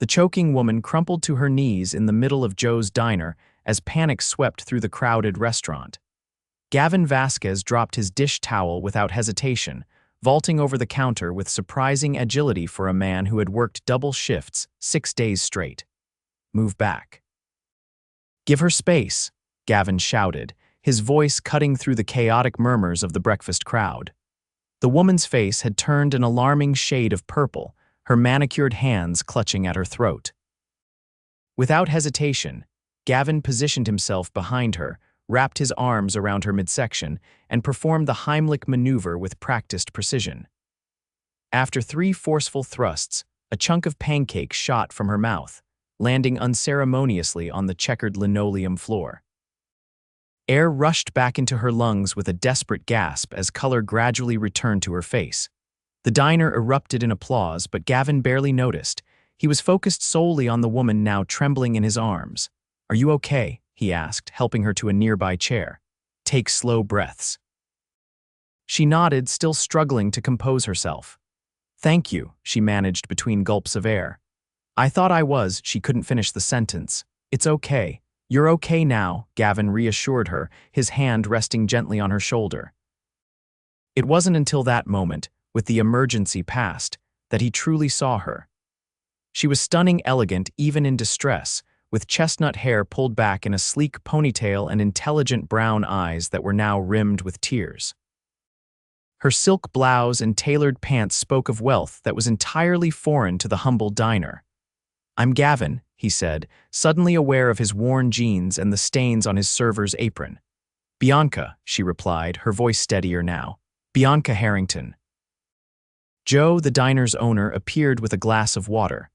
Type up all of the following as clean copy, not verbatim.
The choking woman crumpled to her knees in the middle of Joe's diner as panic swept through the crowded restaurant. Gavin Vasquez dropped his dish towel without hesitation, vaulting over the counter with surprising agility for a man who had worked double shifts 6 days straight. "Move back." "Give her space," Gavin shouted, his voice cutting through the chaotic murmurs of the breakfast crowd. The woman's face had turned an alarming shade of purple, her manicured hands clutching at her throat. Without hesitation, Gavin positioned himself behind her, wrapped his arms around her midsection, and performed the Heimlich maneuver with practiced precision. After 3 forceful thrusts, a chunk of pancake shot from her mouth, landing unceremoniously on the checkered linoleum floor. Air rushed back into her lungs with a desperate gasp as color gradually returned to her face. The diner erupted in applause, but Gavin barely noticed. He was focused solely on the woman now trembling in his arms. "Are you okay?" he asked, helping her to a nearby chair. "Take slow breaths." She nodded, still struggling to compose herself. "Thank you," she managed between gulps of air. "I thought I was." She couldn't finish the sentence. "It's okay. You're okay now," Gavin reassured her, his hand resting gently on her shoulder. It wasn't until that moment, with the emergency past, that he truly saw her. She was stunning elegant even in distress, with chestnut hair pulled back in a sleek ponytail and intelligent brown eyes that were now rimmed with tears. Her silk blouse and tailored pants spoke of wealth that was entirely foreign to the humble diner. "I'm Gavin," he said, suddenly aware of his worn jeans and the stains on his server's apron. "Bianca," she replied, her voice steadier now. "Bianca Harrington." Joe, the diner's owner, appeared with a glass of water.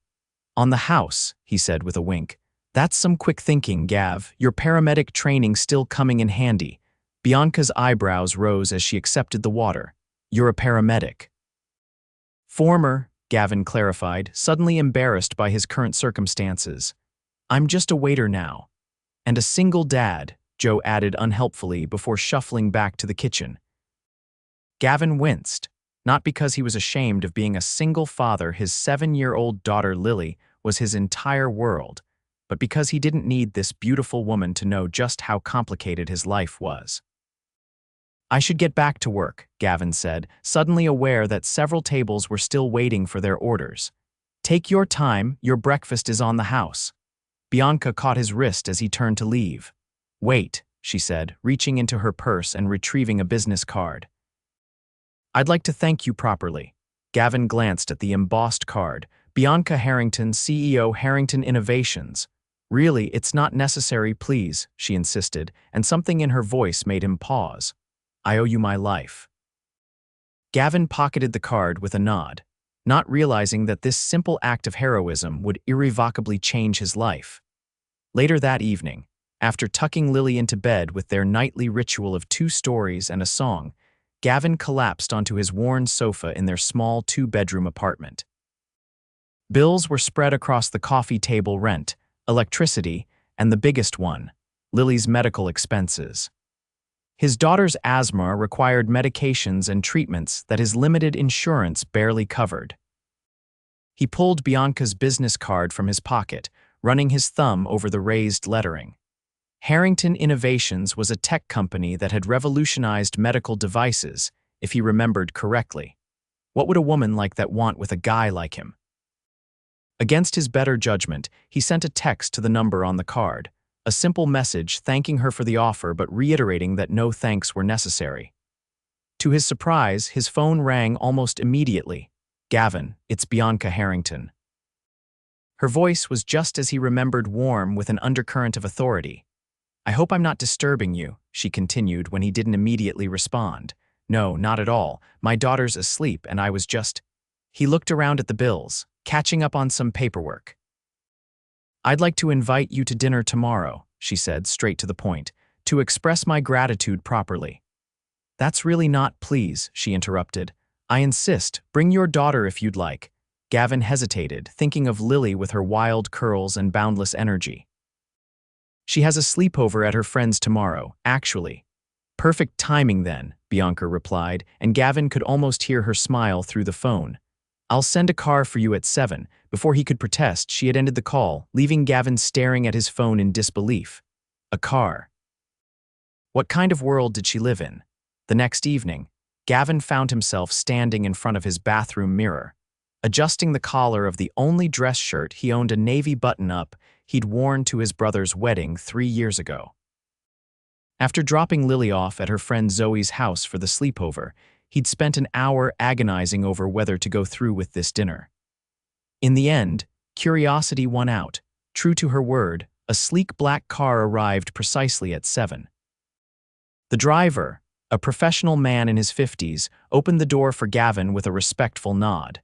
"On the house," he said with a wink. "That's some quick thinking, Gav. Your paramedic training still coming in handy." Bianca's eyebrows rose as she accepted the water. "You're a paramedic." "Former," Gavin clarified, suddenly embarrassed by his current circumstances. "I'm just a waiter now." "And a single dad," Joe added unhelpfully before shuffling back to the kitchen. Gavin winced, not because he was ashamed of being a single father. His 7-year-old daughter Lily was his entire world, but because he didn't need this beautiful woman to know just how complicated his life was. "I should get back to work," Gavin said, suddenly aware that several tables were still waiting for their orders. "Take your time, your breakfast is on the house." Bianca caught his wrist as he turned to leave. "Wait," she said, reaching into her purse and retrieving a business card. "I'd like to thank you properly." Gavin glanced at the embossed card. "Bianca Harrington, CEO, Harrington Innovations." "Really, it's not necessary, please," she insisted, and something in her voice made him pause. "I owe you my life." Gavin pocketed the card with a nod, not realizing that this simple act of heroism would irrevocably change his life. Later that evening, after tucking Lily into bed with their nightly ritual of 2 stories and a song, Gavin collapsed onto his worn sofa in their small 2-bedroom apartment. Bills were spread across the coffee table: rent, electricity, and the biggest one, Lily's medical expenses. His daughter's asthma required medications and treatments that his limited insurance barely covered. He pulled Bianca's business card from his pocket, running his thumb over the raised lettering. Harrington Innovations was a tech company that had revolutionized medical devices, if he remembered correctly. What would a woman like that want with a guy like him? Against his better judgment, he sent a text to the number on the card, a simple message thanking her for the offer but reiterating that no thanks were necessary. To his surprise, his phone rang almost immediately. "Gavin, it's Bianca Harrington." Her voice was just as he remembered, warm with an undercurrent of authority. "I hope I'm not disturbing you," she continued when he didn't immediately respond. "No, not at all. My daughter's asleep and I was just—" He looked around at the bills, catching up on some paperwork. "I'd like to invite you to dinner tomorrow," she said, straight to the point, "to express my gratitude properly." "That's really not—" "Please," she interrupted. "I insist. Bring your daughter if you'd like." Gavin hesitated, thinking of Lily with her wild curls and boundless energy. "She has a sleepover at her friend's tomorrow, actually." "Perfect timing then," Bianca replied, and Gavin could almost hear her smile through the phone. I'll send a car for you at 7. Before he could protest, she had ended the call, leaving Gavin staring at his phone in disbelief. A car. What kind of world did she live in? The next evening, Gavin found himself standing in front of his bathroom mirror. Adjusting the collar of the only dress shirt he owned, a navy button-up he'd worn to his brother's wedding 3 years ago. After dropping Lily off at her friend Zoe's house for the sleepover, he'd spent an hour agonizing over whether to go through with this dinner. In the end, curiosity won out. True to her word, a sleek black car arrived precisely at 7. The driver, a professional man in his 50s, opened the door for Gavin with a respectful nod.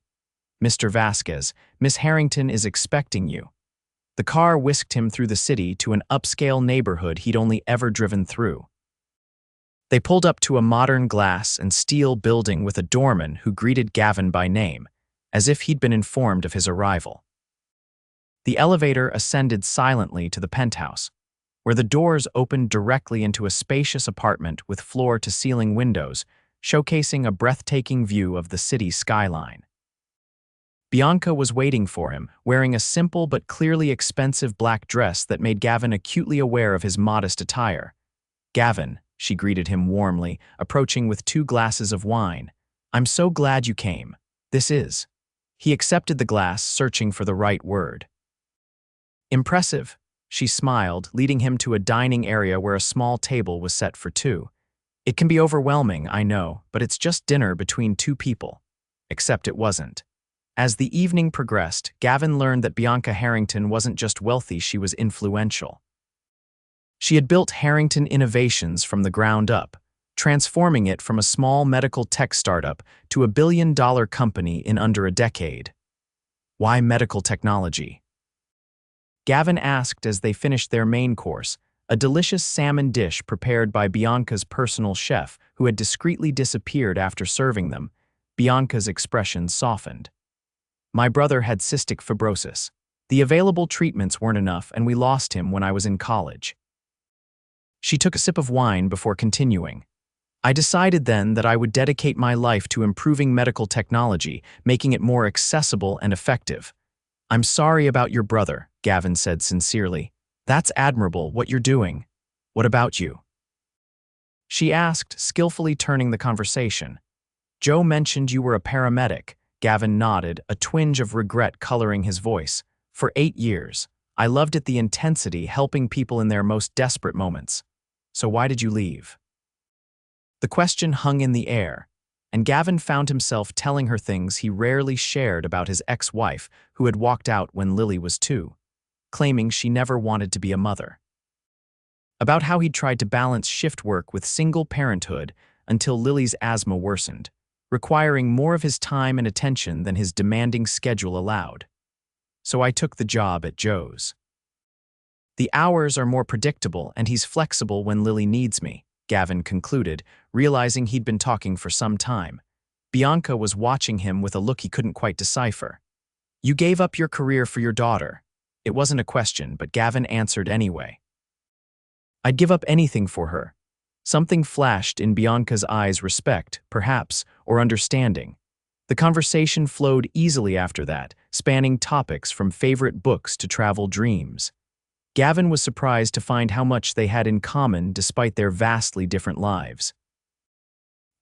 "Mr. Vasquez, Miss Harrington is expecting you." The car whisked him through the city to an upscale neighborhood he'd only ever driven through. They pulled up to a modern glass and steel building with a doorman who greeted Gavin by name, as if he'd been informed of his arrival. The elevator ascended silently to the penthouse, where the doors opened directly into a spacious apartment with floor-to-ceiling windows, showcasing a breathtaking view of the city skyline. Bianca was waiting for him, wearing a simple but clearly expensive black dress that made Gavin acutely aware of his modest attire. "Gavin," she greeted him warmly, approaching with 2 glasses of wine. "I'm so glad you came. This is." He accepted the glass, searching for the right word. "Impressive," she smiled, leading him to a dining area where a small table was set for 2. "It can be overwhelming, I know, but it's just dinner between 2 people." Except it wasn't. As the evening progressed, Gavin learned that Bianca Harrington wasn't just wealthy, she was influential. She had built Harrington Innovations from the ground up, transforming it from a small medical tech startup to a billion-dollar company in under a decade. Why medical technology? Gavin asked as they finished their main course, a delicious salmon dish prepared by Bianca's personal chef, who had discreetly disappeared after serving them. Bianca's expression softened. "My brother had cystic fibrosis. The available treatments weren't enough, and we lost him when I was in college." She took a sip of wine before continuing. "I decided then that I would dedicate my life to improving medical technology, making it more accessible and effective." "I'm sorry about your brother," Gavin said sincerely. "That's admirable, what you're doing. What about you?" She asked, skillfully turning the conversation. "Joe mentioned you were a paramedic." Gavin nodded, a twinge of regret coloring his voice. "For 8 years. I loved it, the intensity, helping people in their most desperate moments. So why did you leave?" The question hung in the air, and Gavin found himself telling her things he rarely shared about his ex-wife, who had walked out when Lily was 2, claiming she never wanted to be a mother. About how he'd tried to balance shift work with single parenthood until Lily's asthma worsened, requiring more of his time and attention than his demanding schedule allowed. "So I took the job at Joe's. The hours are more predictable and he's flexible when Lily needs me," Gavin concluded, realizing he'd been talking for some time. Bianca was watching him with a look he couldn't quite decipher. "You gave up your career for your daughter." It wasn't a question, but Gavin answered anyway. "I'd give up anything for her." Something flashed in Bianca's eyes, respect, perhaps, or understanding. The conversation flowed easily after that, spanning topics from favorite books to travel dreams. Gavin was surprised to find how much they had in common despite their vastly different lives.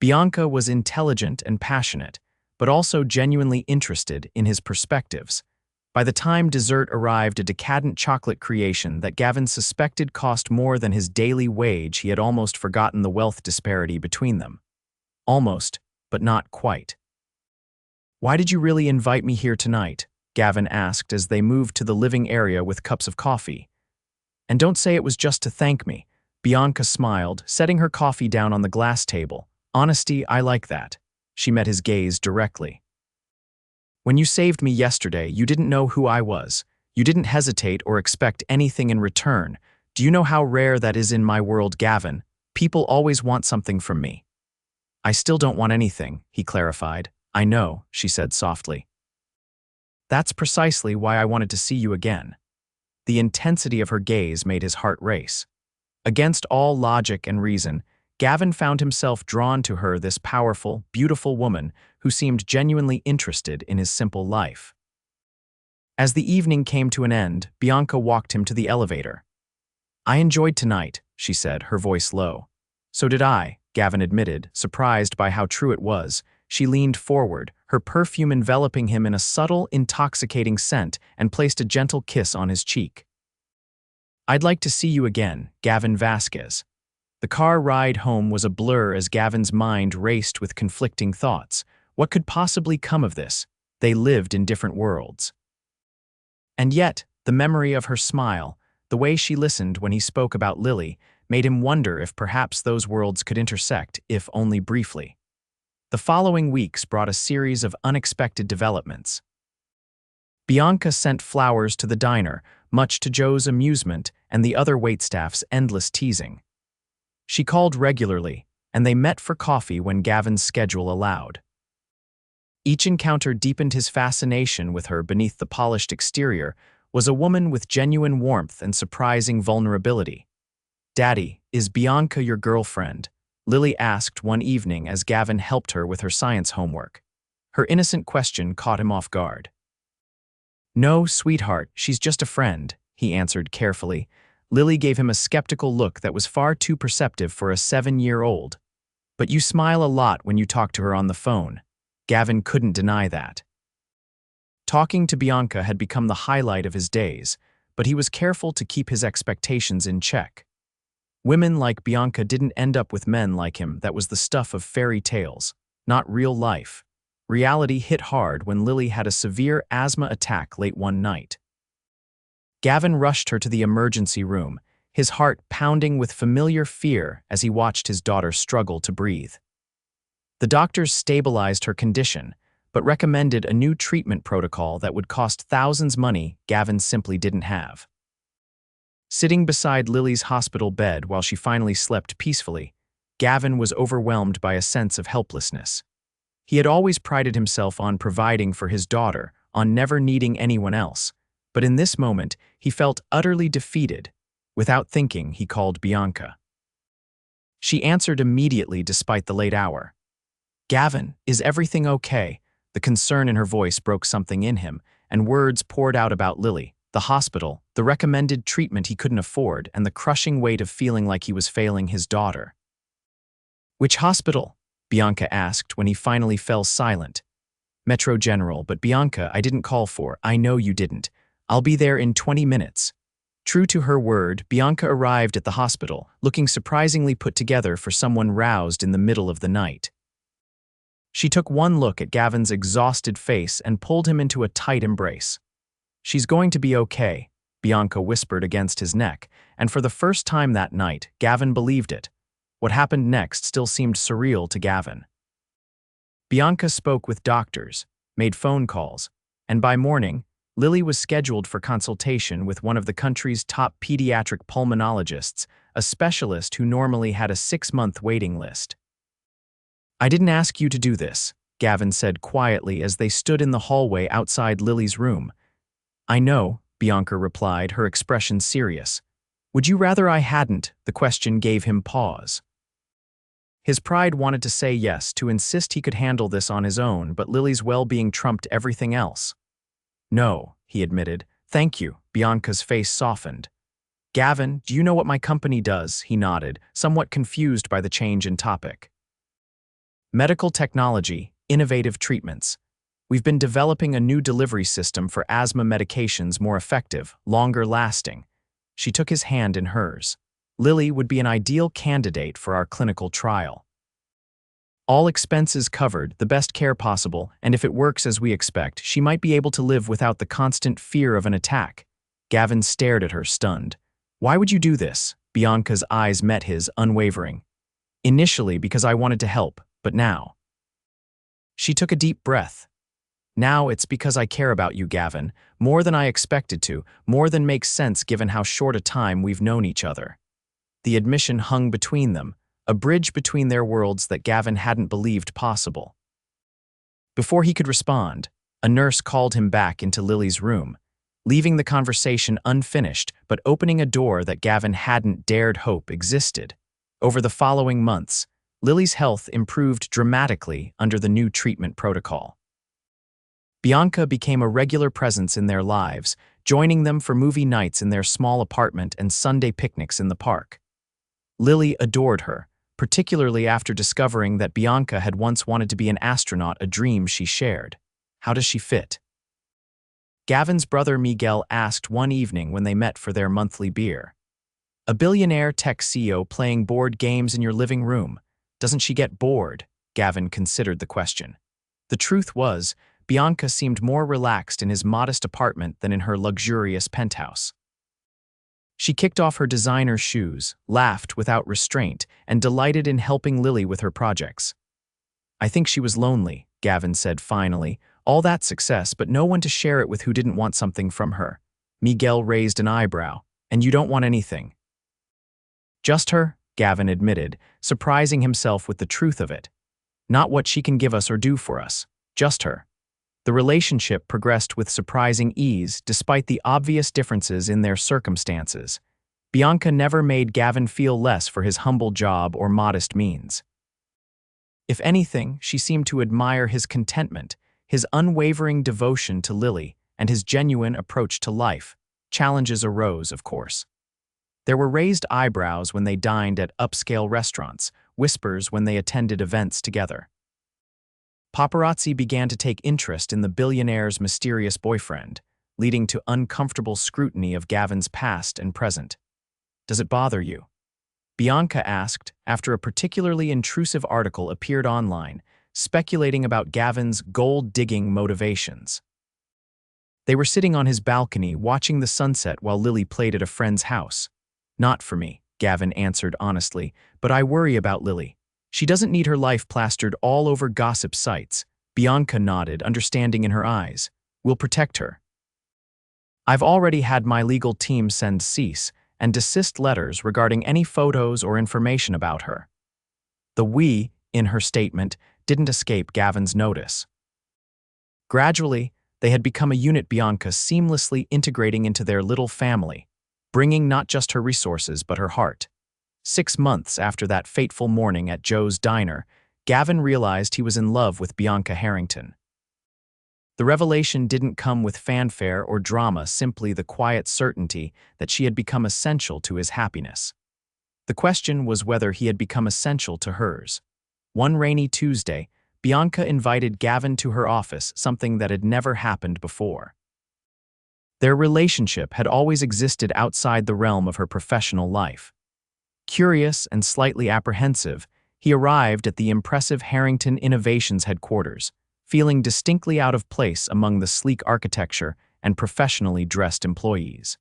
Bianca was intelligent and passionate, but also genuinely interested in his perspectives. By the time dessert arrived, a decadent chocolate creation that Gavin suspected cost more than his daily wage, he had almost forgotten the wealth disparity between them. Almost, but not quite. "Why did you really invite me here tonight?" Gavin asked as they moved to the living area with cups of coffee. "And don't say it was just to thank me." Bianca smiled, setting her coffee down on the glass table. "Honesty, I like that." She met his gaze directly. "When you saved me yesterday, you didn't know who I was. You didn't hesitate or expect anything in return. Do you know how rare that is in my world, Gavin? People always want something from me." "I still don't want anything," he clarified. "I know," she said softly. "That's precisely why I wanted to see you again." The intensity of her gaze made his heart race. Against all logic and reason, Gavin found himself drawn to her, this powerful, beautiful woman who seemed genuinely interested in his simple life. As the evening came to an end, Bianca walked him to the elevator. "I enjoyed tonight," she said, her voice low. "So did I," Gavin admitted, surprised by how true it was. She leaned forward, her perfume enveloping him in a subtle, intoxicating scent, and placed a gentle kiss on his cheek. "I'd like to see you again, Gavin Vasquez." The car ride home was a blur as Gavin's mind raced with conflicting thoughts. What could possibly come of this? They lived in different worlds. And yet, the memory of her smile, the way she listened when he spoke about Lily, made him wonder if perhaps those worlds could intersect, if only briefly. The following weeks brought a series of unexpected developments. Bianca sent flowers to the diner, much to Joe's amusement and the other waitstaff's endless teasing. She called regularly, and they met for coffee when Gavin's schedule allowed. Each encounter deepened his fascination with her. Beneath the polished exterior was a woman with genuine warmth and surprising vulnerability. "Daddy, is Bianca your girlfriend?" Lily asked one evening as Gavin helped her with her science homework. Her innocent question caught him off guard. "No, sweetheart, she's just a friend," he answered carefully. Lily gave him a skeptical look that was far too perceptive for a 7-year-old. "But you smile a lot when you talk to her on the phone." Gavin couldn't deny that. Talking to Bianca had become the highlight of his days, but he was careful to keep his expectations in check. Women like Bianca didn't end up with men like him. That was the stuff of fairy tales, not real life. Reality hit hard when Lily had a severe asthma attack late one night. Gavin rushed her to the emergency room, his heart pounding with familiar fear as he watched his daughter struggle to breathe. The doctors stabilized her condition, but recommended a new treatment protocol that would cost thousands money Gavin simply didn't have. Sitting beside Lily's hospital bed while she finally slept peacefully, Gavin was overwhelmed by a sense of helplessness. He had always prided himself on providing for his daughter, on never needing anyone else, but in this moment, he felt utterly defeated. Without thinking, he called Bianca. She answered immediately despite the late hour. "Gavin, is everything okay?" The concern in her voice broke something in him, and words poured out about Lily, the hospital, the recommended treatment he couldn't afford, and the crushing weight of feeling like he was failing his daughter. "Which hospital?" Bianca asked when he finally fell silent. "Metro General, but Bianca, I didn't call for. I know you didn't. I'll be there in 20 minutes. True to her word, Bianca arrived at the hospital, looking surprisingly put together for someone roused in the middle of the night. She took one look at Gavin's exhausted face and pulled him into a tight embrace. "She's going to be okay," Bianca whispered against his neck, and for the first time that night, Gavin believed it. What happened next still seemed surreal to Gavin. Bianca spoke with doctors, made phone calls, and by morning, Lily was scheduled for consultation with one of the country's top pediatric pulmonologists, a specialist who normally had a 6-month waiting list. "I didn't ask you to do this," Gavin said quietly as they stood in the hallway outside Lily's room. "I know," Bianca replied, her expression serious. "Would you rather I hadn't?" The question gave him pause. His pride wanted to say yes, to insist he could handle this on his own, but Lily's well-being trumped everything else. "No," he admitted. "Thank you." Bianca's face softened. "Gavin, do you know what my company does?" He nodded, somewhat confused by the change in topic. "Medical technology, innovative treatments. We've been developing a new delivery system for asthma medications, more effective, longer lasting." She took his hand in hers. "Lily would be an ideal candidate for our clinical trial. All expenses covered, the best care possible, and if it works as we expect, she might be able to live without the constant fear of an attack." Gavin stared at her, stunned. "Why would you do this?" Bianca's eyes met his, unwavering. "Initially because I wanted to help, but now." She took a deep breath. "Now it's because I care about you, Gavin, more than I expected to, more than makes sense given how short a time we've known each other." The admission hung between them, a bridge between their worlds that Gavin hadn't believed possible. Before he could respond, a nurse called him back into Lily's room, leaving the conversation unfinished but opening a door that Gavin hadn't dared hope existed. Over the following months, Lily's health improved dramatically under the new treatment protocol. Bianca became a regular presence in their lives, joining them for movie nights in their small apartment and Sunday picnics in the park. Lily adored her, particularly after discovering that Bianca had once wanted to be an astronaut, a dream she shared. How does she fit? Gavin's brother Miguel asked one evening when they met for their monthly beer. A billionaire tech CEO playing board games in your living room. Doesn't she get bored? Gavin considered the question. The truth was, Bianca seemed more relaxed in his modest apartment than in her luxurious penthouse. She kicked off her designer shoes, laughed without restraint, and delighted in helping Lily with her projects. I think she was lonely, Gavin said finally. All that success, but no one to share it with who didn't want something from her. Miguel raised an eyebrow. And you don't want anything? Just her, Gavin admitted, surprising himself with the truth of it. Not what she can give us or do for us. Just her. The relationship progressed with surprising ease despite the obvious differences in their circumstances. Bianca never made Gavin feel less for his humble job or modest means. If anything, she seemed to admire his contentment, his unwavering devotion to Lily, and his genuine approach to life. Challenges arose, of course. There were raised eyebrows when they dined at upscale restaurants, whispers when they attended events together. Paparazzi began to take interest in the billionaire's mysterious boyfriend, leading to uncomfortable scrutiny of Gavin's past and present. Does it bother you? Bianca asked after a particularly intrusive article appeared online, speculating about Gavin's gold-digging motivations. They were sitting on his balcony watching the sunset while Lily played at a friend's house. Not for me, Gavin answered honestly, but I worry about Lily. She doesn't need her life plastered all over gossip sites. Bianca nodded, understanding in her eyes. We'll protect her. I've already had my legal team send cease and desist letters regarding any photos or information about her. The "we" in her statement didn't escape Gavin's notice. Gradually, they had become a unit, Bianca seamlessly integrating into their little family, bringing not just her resources but her heart. 6 months after that fateful morning at Joe's diner, Gavin realized he was in love with Bianca Harrington. The revelation didn't come with fanfare or drama, simply the quiet certainty that she had become essential to his happiness. The question was whether he had become essential to hers. One rainy Tuesday, Bianca invited Gavin to her office, something that had never happened before. Their relationship had always existed outside the realm of her professional life. Curious and slightly apprehensive, he arrived at the impressive Harrington Innovations headquarters, feeling distinctly out of place among the sleek architecture and professionally dressed employees.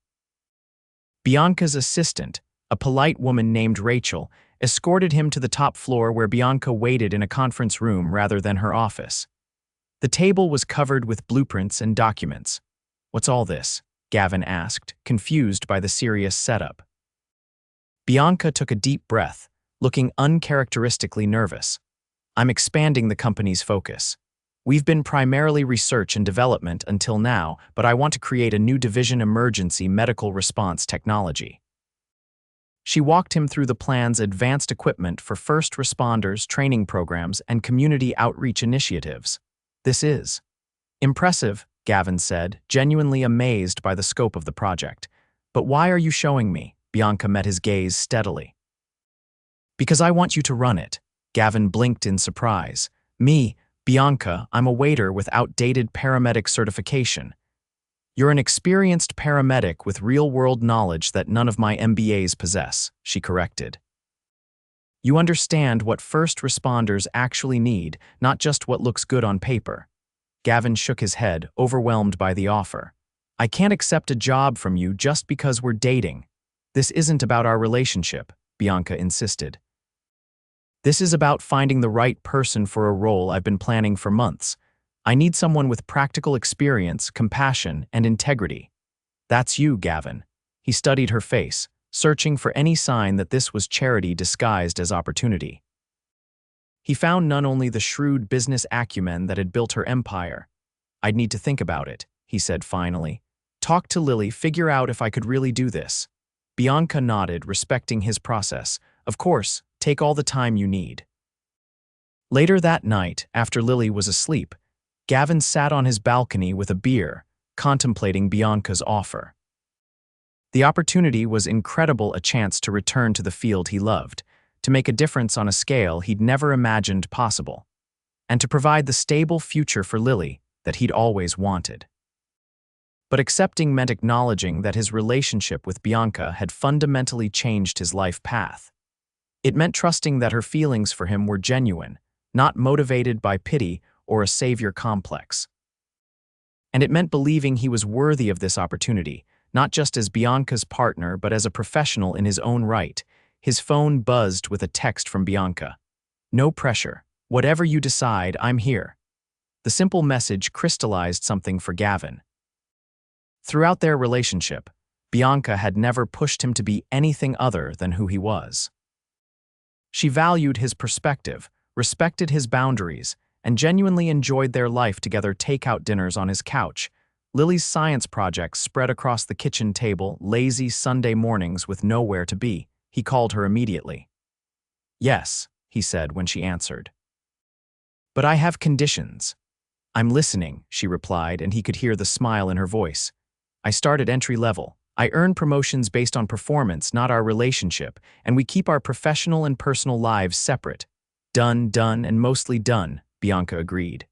Bianca's assistant, a polite woman named Rachel, escorted him to the top floor where Bianca waited in a conference room rather than her office. The table was covered with blueprints and documents. What's all this? Gavin asked, confused by the serious setup. Bianca took a deep breath, looking uncharacteristically nervous. I'm expanding the company's focus. We've been primarily research and development until now, but I want to create a new division: emergency medical response technology. She walked him through the plan's advanced equipment for first responders, training programs, and community outreach initiatives. This is impressive, Gavin said, genuinely amazed by the scope of the project. But why are you showing me? Bianca met his gaze steadily. Because I want you to run it. Gavin blinked in surprise. Me, Bianca, I'm a waiter with outdated paramedic certification. You're an experienced paramedic with real-world knowledge that none of my MBAs possess, she corrected. You understand what first responders actually need, not just what looks good on paper. Gavin shook his head, overwhelmed by the offer. I can't accept a job from you just because we're dating. This isn't about our relationship, Bianca insisted. This is about finding the right person for a role I've been planning for months. I need someone with practical experience, compassion, and integrity. That's you, Gavin. He studied her face, searching for any sign that this was charity disguised as opportunity. He found none, only the shrewd business acumen that had built her empire. I'd need to think about it, he said finally. Talk to Lily, figure out if I could really do this. Bianca nodded, respecting his process. Of course, Take all the time you need." Later that night, after Lily was asleep, Gavin sat on his balcony with a beer, contemplating Bianca's offer. The opportunity was incredible, a chance to return to the field he loved, to make a difference on a scale he'd never imagined possible, and to provide the stable future for Lily that he'd always wanted. But accepting meant acknowledging that his relationship with Bianca had fundamentally changed his life path. It meant trusting that her feelings for him were genuine, not motivated by pity or a savior complex. And it meant believing he was worthy of this opportunity, not just as Bianca's partner but as a professional in his own right. His phone buzzed with a text from Bianca. "No pressure. Whatever you decide, I'm here." The simple message crystallized something for Gavin. Throughout their relationship, Bianca had never pushed him to be anything other than who he was. She valued his perspective, respected his boundaries, and genuinely enjoyed their life together. Takeout dinners on his couch, Lily's science projects spread across the kitchen table, lazy Sunday mornings with nowhere to be. He called her immediately. "Yes," he said when she answered. "But I have conditions." "I'm listening," she replied, and he could hear the smile in her voice. "I start at entry level. I earn promotions based on performance, not our relationship, and we keep our professional and personal lives separate." "Done, and mostly done," Bianca agreed.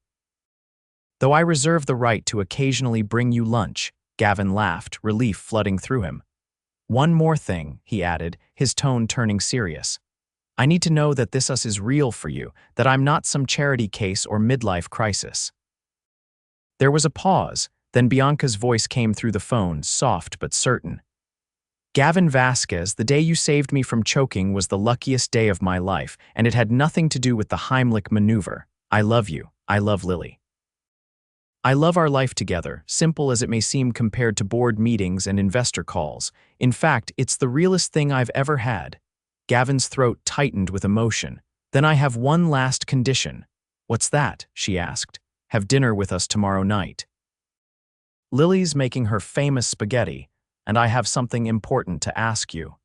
"Though I reserve the right to occasionally bring you lunch," Gavin laughed, relief flooding through him. "One more thing," he added, his tone turning serious. "I need to know that this is real for you, that I'm not some charity case or midlife crisis." There was a pause, then Bianca's voice came through the phone, soft but certain. "Gavin Vasquez, the day you saved me from choking was the luckiest day of my life, and it had nothing to do with the Heimlich maneuver. I love you. I love Lily. I love our life together, simple as it may seem compared to board meetings and investor calls. In fact, it's the realest thing I've ever had." Gavin's throat tightened with emotion. "Then I have one last condition." "What's that?" she asked. "Have dinner with us tomorrow night. Lily's making her famous spaghetti, and I have something important to ask you."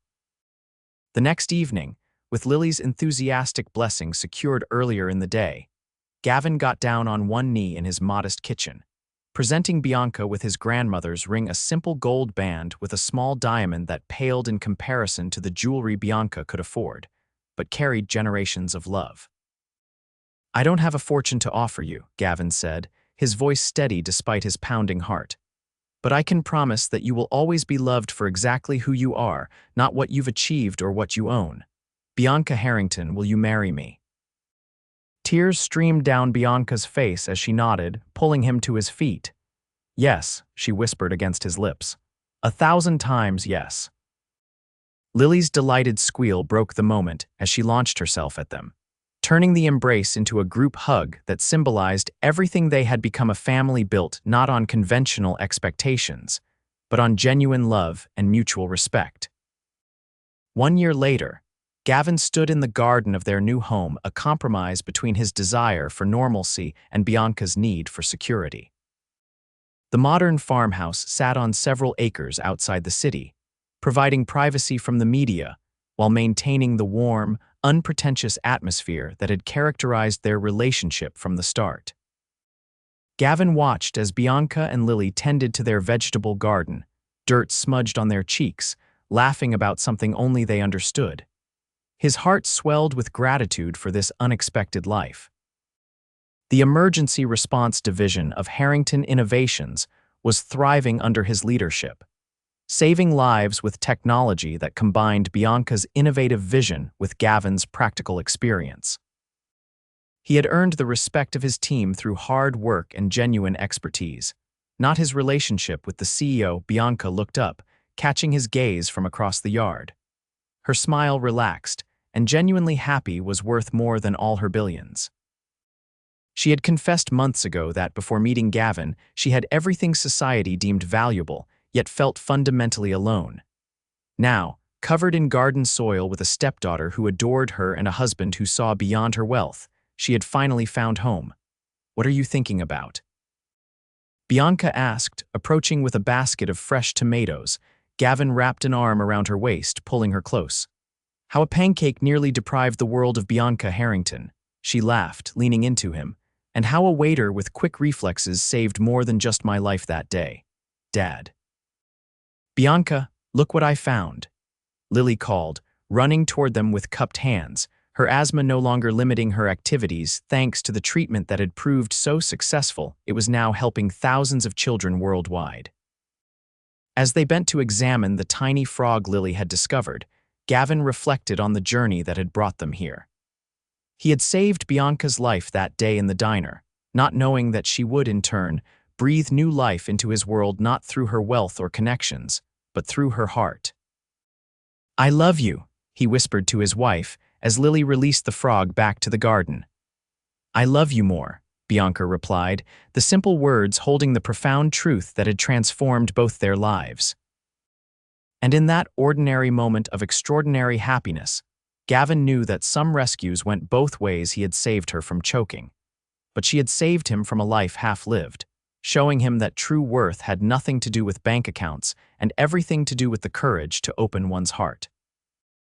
The next evening, with Lily's enthusiastic blessing secured earlier in the day, Gavin got down on one knee in his modest kitchen, presenting Bianca with his grandmother's ring, a simple gold band with a small diamond that paled in comparison to the jewelry Bianca could afford, but carried generations of love. "I don't have a fortune to offer you," Gavin said, his voice steady despite his pounding heart. "But I can promise that you will always be loved for exactly who you are, not what you've achieved or what you own. Bianca Harrington, will you marry me?" Tears streamed down Bianca's face as she nodded, pulling him to his feet. "Yes," she whispered against his lips. "1,000 times yes." Lily's delighted squeal broke the moment as she launched herself at them, turning the embrace into a group hug that symbolized everything they had become, a family built not on conventional expectations, but on genuine love and mutual respect. 1 year later, Gavin stood in the garden of their new home, a compromise between his desire for normalcy and Bianca's need for security. The modern farmhouse sat on several acres outside the city, providing privacy from the media while maintaining the warm, unpretentious atmosphere that had characterized their relationship from the start. Gavin watched as Bianca and Lily tended to their vegetable garden, dirt smudged on their cheeks, laughing about something only they understood. His heart swelled with gratitude for this unexpected life. The Emergency Response Division of Harrington Innovations was thriving under his leadership, saving lives with technology that combined Bianca's innovative vision with Gavin's practical experience. He had earned the respect of his team through hard work and genuine expertise, not his relationship with the CEO. Bianca looked up, catching his gaze from across the yard. Her smile relaxed, and genuinely happy was worth more than all her billions. She had confessed months ago that before meeting Gavin, she had everything society deemed valuable, yet felt fundamentally alone. Now, covered in garden soil with a stepdaughter who adored her and a husband who saw beyond her wealth, she had finally found home. "What are you thinking about?" Bianca asked, approaching with a basket of fresh tomatoes. Gavin wrapped an arm around her waist, pulling her close. How a pancake nearly deprived the world of Bianca Harrington. She laughed, leaning into him. And how a waiter with quick reflexes saved more than just my life that day. Dad. Bianca, look what I found. Lily called, running toward them with cupped hands, her asthma no longer limiting her activities thanks to the treatment that had proved so successful it was now helping thousands of children worldwide. As they bent to examine the tiny frog Lily had discovered, Gavin reflected on the journey that had brought them here. He had saved Bianca's life that day in the diner, not knowing that she would, in turn, breathe new life into his world not through her wealth or connections, but through her heart. "I love you," he whispered to his wife as Lily released the frog back to the garden. "I love you more," Bianca replied, the simple words holding the profound truth that had transformed both their lives. And in that ordinary moment of extraordinary happiness, Gavin knew that some rescues went both ways. He had saved her from choking, but she had saved him from a life half-lived, showing him that true worth had nothing to do with bank accounts and everything to do with the courage to open one's heart.